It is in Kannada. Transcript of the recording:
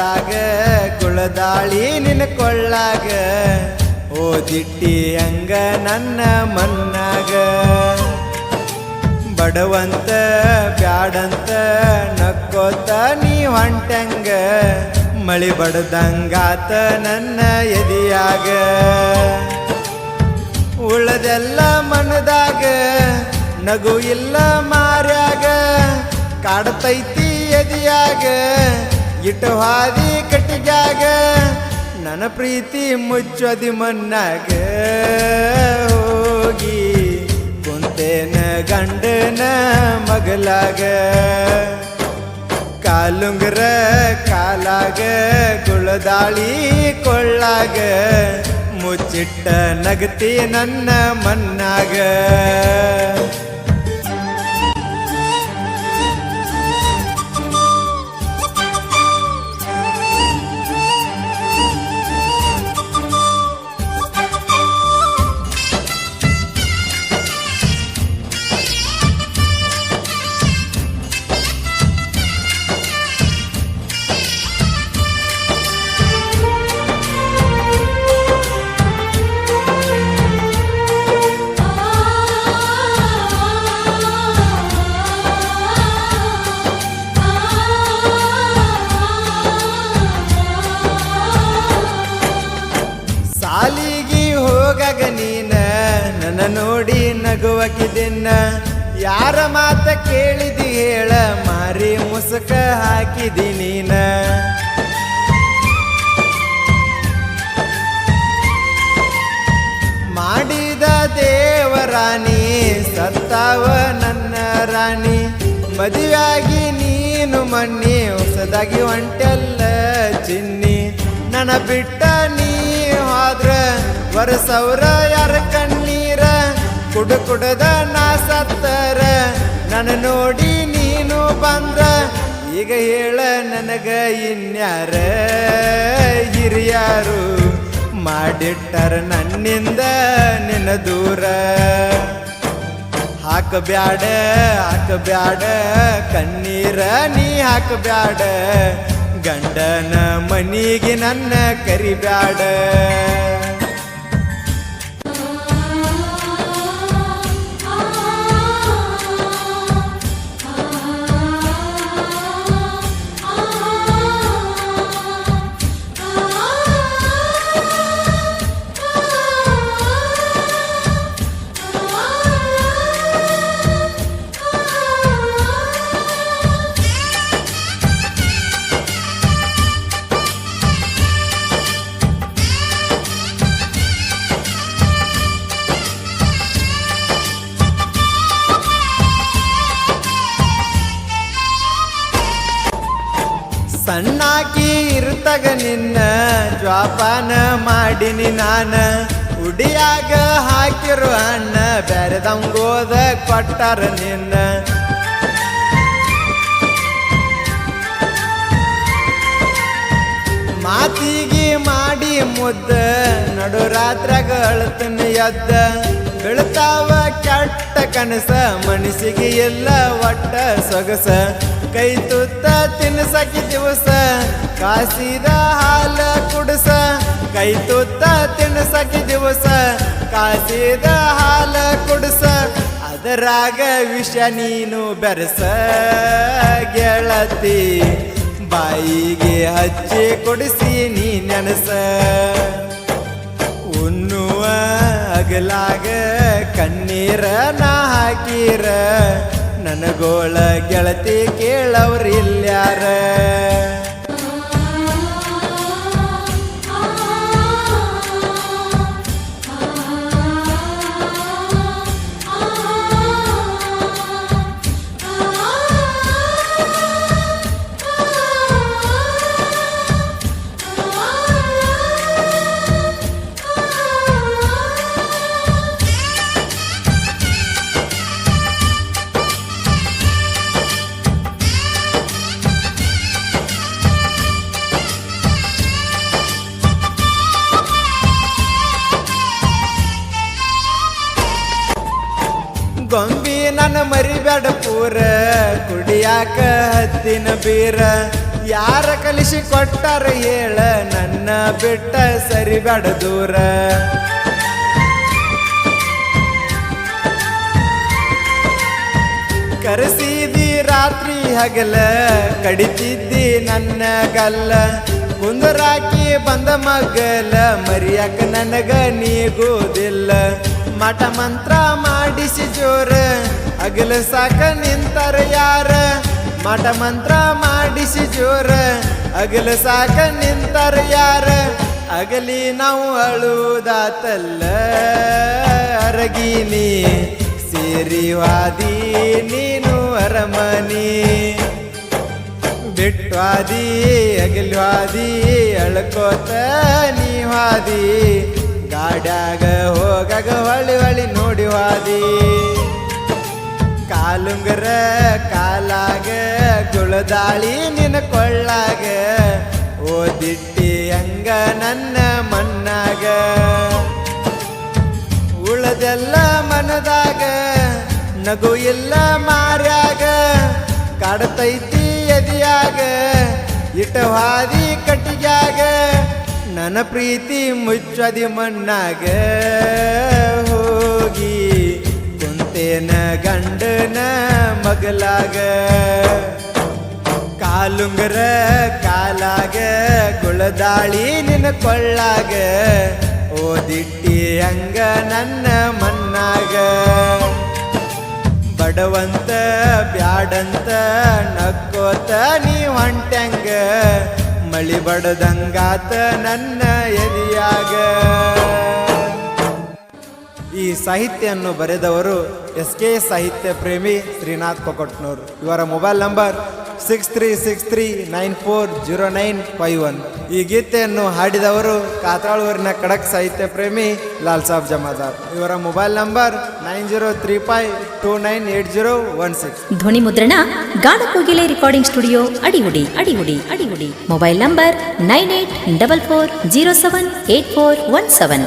ಕೊಳ್ಳಾಗ ಕುಳದಾಳಿ ನಿನ್ನ ಕೊಳ್ಳಾಗ ಓದಿಟ್ಟಿ ಹಂಗ ನನ್ನ ಮನ್ನಾಗ ಬಡವಂತ ಬ್ಯಾಡಂತ ನಕ್ಕೋತ ನೀ ಹೊಂಟಂಗ ಮಳಿ ಬಡದಂಗಾತ ನನ್ನ ಎದಿಯಾಗ ಉಳದೆಲ್ಲ ಮನದಾಗ ನಗು ಇಲ್ಲ ಮಾರ್ಯಾಗ ಕಾಡ್ತೈತಿ ಎದಿಯಾಗ ಇಟ್ಟು ಹಾದಿ ಕಟ್ಟಿಗ್ಯಾಗ ನನ್ನ ಪ್ರೀತಿ ಮುಚ್ಚದಿ ಮನ್ನಾಗ ಹೋಗಿ ಕುಂತೇನ ಗಂಡನ ಮಗಲಾಗ ಕಾಲುಂಗರ ಕಾಲಾಗ ಕುಳದಾಳಿ ಕೊಳ್ಳಾಗ ಮುಚ್ಚಿಟ್ಟ ನಗತಿ ನನ್ನ ಮನ್ನಾಗ ಸಾಲಿಗೆ ಹೋಗಾಗ ನೀನ ನನ್ನ ನೋಡಿ ನಗುವಕಿದಿನ್ನ ಯಾರ ಮಾತ ಕೇಳಿದಿ ಹೇಳ ಮಾರಿ ಮುಸುಕ ಹಾಕಿದಿ ನೀನ ಮಾಡಿದ ದೇವರಾಣಿ ಸತ್ತಾವ ನನ್ನ ರಾಣಿ ಮದುವೆಯಾಗಿ ನೀನು ಮಣ್ಣಿ ಹೊಸದಾಗಿ ಹೊಂಟೆಲ್ಲ ಚಿನ್ನಿ ನನ್ನ ಬಿಟ್ಟ ನೀ ಹೋದ್ರ ವರ್ಷವ್ರ ಯಾರ ಕಣ್ಣೀರ ಕುಡದ ನಾ ಸತ್ತರ ನನ್ನ ನೋಡಿ ನೀನು ಬಂದ್ರ ಈಗ ಹೇಳ ನನಗ ಇನ್ಯಾರ ಹಿರಿಯಾರು ಮಾಡಿಟ್ಟರ ನನ್ನಿಂದ ನಿನ್ನ ದೂರ ಹಾಕಬ್ಯಾಡ ಕಣ್ಣೀರ ನೀ ಹಾಕಬ್ಯಾಡ ಗಂಡನ ಮನಿಗೆ ನನ್ನ ಕರಿಬ್ಯಾಡ ಸಣ್ಣಾಕಿ ಇರ್ತಗ ನಿನ್ನ ಜ್ವಾಪಾನ ಮಾಡಿನಿ ನಾನ ಉಡಿಯಾಗ ಹಾಕಿರೋ ಅಣ್ಣ ಬ್ಯಾರೆದಂಗೋದ ಕೊಟ್ಟಾರ ನಿನ್ನ ಮಾತಿಗೆ ಮಾಡಿ ಮುದ್ದ ನಡು ರಾತ್ರಾಗ ಅಳತನ ಎದ್ದ ಬೀಳ್ತಾವ ಕೆಟ್ಟ ಕನಸ ಮನಸ್ಸಿಗೆ ಎಲ್ಲ ಒಟ್ಟ ಸೊಗಸ ಕೈ ತುತ್ತ ತಿನ್ಸಕಿ ದಿವಸ ಕಾಸಿದ ಹಾಲ ಕುಡಸ ಕೈ ತುತ್ತ ತಿನ್ಸಕಿ ದಿವಸ ಕಾಸಿದ ಹಾಲ ಕುಡಸ ಅದರಾಗ ವಿಷ ನೀನು ಬೆರಸ ಗೆಳತಿ ಬಾಯಿಗೆ ಹಚ್ಚಿ ಕೊಡಿಸಿ ನೀ ನೆನಸ ಉಣ್ಣುವ ಅಗಲಾಗ ಕಣ್ಣೀರ ನಾ ಹಾಕೀರ ನನಗೋಳ ಗೆಳತಿ ಕೇಳವ್ರಿಲ್ಯಾರ ಗೊಂಬಿ ನನ್ನ ಮರಿಬೇಡ ಪೂರ ಕುಡಿಯಾಕ ಹತ್ತಿನ ಬೀರ ಯಾರ ಕಲಿಸಿ ಕೊಟ್ಟಾರ ಹೇಳ ನನ್ನ ಬಿಟ್ಟ ಸರಿಬೇಡ ದೂರ ಕರೆಸಿದಿ ರಾತ್ರಿ ಹಗಲ ಕಡಿತಿದ್ದಿ ನನ್ನ ಗಲ್ಲ ಕುಂದರಾಕಿ ಬಂದ ಮಗಲ ಮರಿಯಾಕ ನನಗ ನೀಗುವುದಿಲ್ಲ ಮಠ ಮಂತ್ರ ಮಾಡಿಸಿ ಜೋರ ಅಗಲ ಸಾಕ ನಿಂತರ ಯಾರ ಮಠ ಮಂತ್ರ ಮಾಡಿಸಿ ಜೋರ ಅಗಲ ಸಾಕ ನಿಂತರ ಯಾರ ಅಗಲಿ ನಾವು ಅಳುವುದಾತಲ್ಲ ಅರಗಿನಿ ಸೇರಿವಾದಿ ನೀನು ಅರಮನಿ ಬಿಟ್ವಾದಿ ಅಗಲ್ವಾದಿ ಅಳ್ಕೋತ ನೀವಾದಿ ಗಾಡ್ಯಾಗ ಹೋಗಾಗ ಹೊಳಿ ಹೊಳಿ ನೋಡಿವಾದಿ ಕಾಲುಂಗರ ಕಾಲಾಗ ಗುಳದಾಳಿ ನಿನ್ನ ಕೊಳ್ಳಾಗ ಓದಿಟ್ಟಿ ಹಂಗ ನನ್ನ ಮಣ್ಣಾಗ ಉಳದೆಲ್ಲ ಮನದಾಗ ನಗು ಇಲ್ಲ ಮಾರ್ಯಾಗ ಕಾಡತೈತಿ ಎದಿಯಾಗ ಇಟವಾದಿ ಕಟ್ಟಿಗ್ಯಾಗ ನನ್ನ ಪ್ರೀತಿ ಮುಚ್ಚದಿ ಮಣ್ಣಾಗ ಹೋಗಿ ಕುಂತೇನ ಗಂಡನ ಮಗಲಾಗ ಕಾಲುಂಗರ ಕಾಲಾಗ ಗುಳದಾಳಿ ನಿನ್ನ ಕೊಳ್ಳಾಗ ಓದಿಟ್ಟಿ ಹಂಗ ನನ್ನ ಮಣ್ಣಾಗ ಬಡವಂತ ಬ್ಯಾಡಂತ ನಕ್ಕೋತ ನೀ ಹೊಂಟಂಗ ಮಳಿ ಬಡದಂಗಾತ ನನ್ನ ಎದಿಯಾಗ. ಈ ಸಾಹಿತ್ಯವನ್ನು ಬರೆದವರು SK ಸಾಹಿತ್ಯ ಪ್ರೇಮಿ ಶ್ರೀನಾಥ್ ಕೊಕೊಟ್ನೂರ್. ಇವರ ಮೊಬೈಲ್ ನಂಬರ್ 6363940951. ಈ ಗೀತೆಯನ್ನು ಹಾಡಿದವರು ಕಾತ್ರಾಳೂರಿನ ಖಡಕ್ ಸಾಹಿತ್ಯ ಪ್ರೇಮಿ ಲಾಲ್ ಸಾಬ್ ಜಮಾದಾರ್. ಇವರ ಮೊಬೈಲ್ ನಂಬರ್ 9035298016. ಧ್ವನಿ ಮುದ್ರಣ Ganakogile recording studio Adigudi. Mobile number 9844078417.